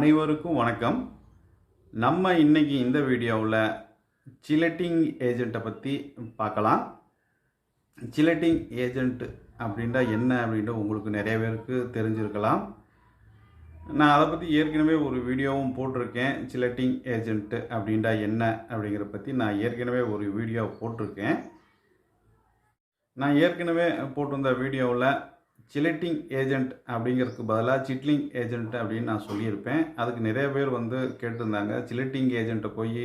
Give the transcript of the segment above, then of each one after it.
அனைவருக்கும் வணக்கம். நம்ம இன்னைக்கு இந்த வீடியோவில் chelating ஏஜெண்ட்டை பற்றி பார்க்கலாம். chelating ஏஜெண்ட் அப்படின்னா என்ன அப்படின்ட்டு உங்களுக்கு நிறைய பேருக்கு தெரிஞ்சிருக்கலாம். நான் அதை பற்றி ஏற்கனவே ஒரு வீடியோவும் போட்டிருக்கேன். chelating ஏஜெண்ட் அப்படின்னா என்ன அப்படிங்கிறத பற்றி நான் ஏற்கனவே ஒரு வீடியோ போட்டிருக்கேன். நான் ஏற்கனவே போட்டிருந்த வீடியோவில் chelating ஏஜெண்ட் அப்படிங்கிறதுக்கு பதிலாக சிட்லிங் ஏஜெண்ட் அப்படின்னு நான் சொல்லியிருப்பேன். அதுக்கு நிறைய பேர் கேட்டிருந்தாங்க, chelating ஏஜெண்ட்டை போய்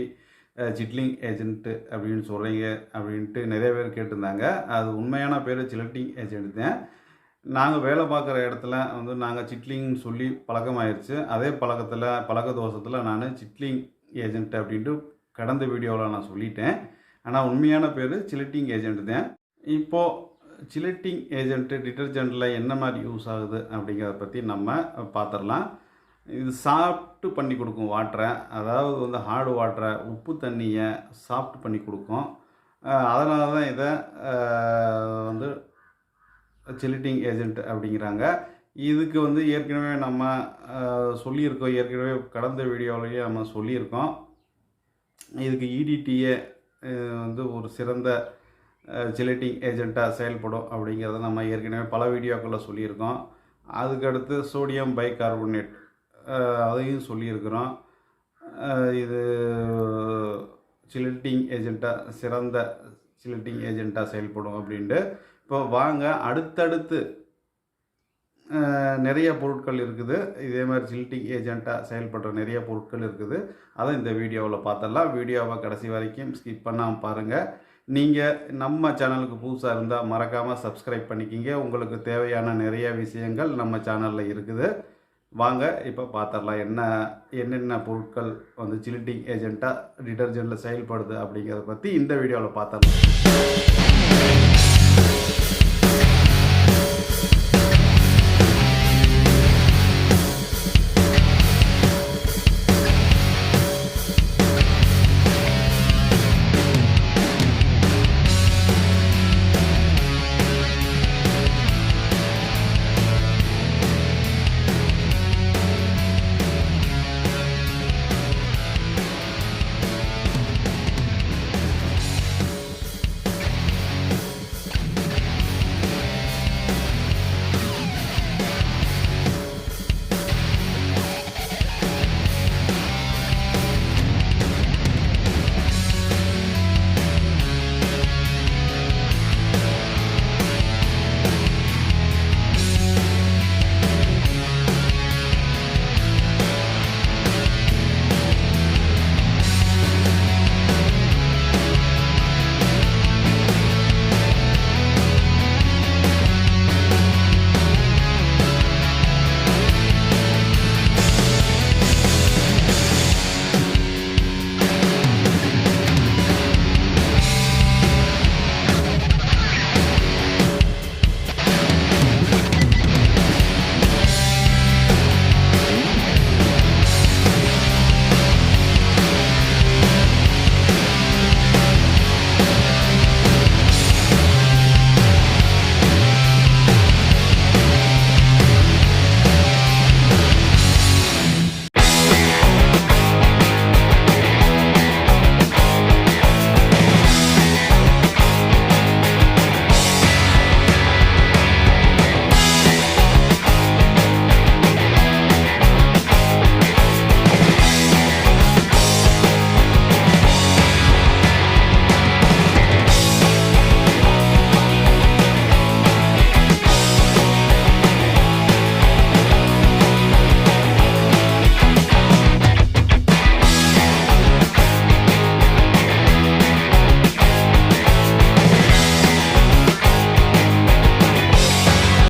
சிட்லிங் ஏஜெண்ட்டு அப்படின்னு சொல்கிறீங்க அப்படின்ட்டு நிறைய பேர் கேட்டிருந்தாங்க. அது உண்மையான பேர் chelating ஏஜெண்ட் தான். நாங்கள் வேலை பார்க்குற இடத்துல நாங்கள் சிட்லிங்னு சொல்லி பழக்கமாயிருச்சு. அதே பழக்க தோஷத்தில் நான் சிட்லிங் ஏஜெண்ட் அப்படின்ட்டு கடந்த வீடியோவில் நான் சொல்லிட்டேன். ஆனால் உண்மையான பேர் chelating ஏஜெண்ட் தான். இப்போது chelating ஏஜெண்ட்டு டிட்டர்ஜெண்ட்டில் என்ன மாதிரி யூஸ் ஆகுது அப்படிங்கிறத பற்றி நம்ம பார்த்துடலாம். இது சாஃப்ட் பண்ணி கொடுக்கும் வாட்டரை, அதாவது ஹார்டு வாட்டரை, உப்பு தண்ணியை சாஃப்ட் பண்ணி கொடுக்கும். அதனால தான் இதை chelating ஏஜெண்ட் அப்படிங்கிறாங்க. இதுக்கு ஏற்கனவே நம்ம சொல்லியிருக்கோம், ஏற்கனவே கடந்த வீடியோவிலேயே நம்ம சொல்லியிருக்கோம். இதுக்கு EDTA ஒரு சிறந்த chelating ஏஜெண்ட்டாக செயல்படும் அப்படிங்கிறத நம்ம ஏற்கனவே பல வீடியோக்களில் சொல்லியிருக்கோம். அதுக்கடுத்து சோடியம் பைகார்பனேட் அதையும் சொல்லியிருக்கிறோம். இது chelating ஏஜெண்ட்டாக சிறந்த chelating ஏஜெண்ட்டாக செயல்படும் அப்படின்ட்டு. இப்போ வாங்க அடுத்தடுத்து நிறைய பொருட்கள் இருக்குது. இதே மாதிரி chelating ஏஜெண்ட்டாக செயல்படுற நிறைய பொருட்கள் இருக்குது. அதை இந்த வீடியோவில் பார்த்துடலாம். வீடியோவை கடைசி வரைக்கும் ஸ்கிப் பண்ணாமல் பாருங்கள். நீங்கள் நம்ம சேனலுக்கு புதுசாக இருந்தால் மறக்காமல் சப்ஸ்கிரைப் பண்ணிக்கிங்க. உங்களுக்கு தேவையான நிறைய விஷயங்கள் நம்ம சேனலில் இருக்குது. வாங்க இப்போ பார்த்துடலாம் என்னென்ன பொருட்கள் chelating ஏஜெண்ட்டாக டிட்டர்ஜெண்ட்டில் செயல்படுது அப்படிங்கிறத பற்றி இந்த வீடியோவில் பார்த்துடலாம்.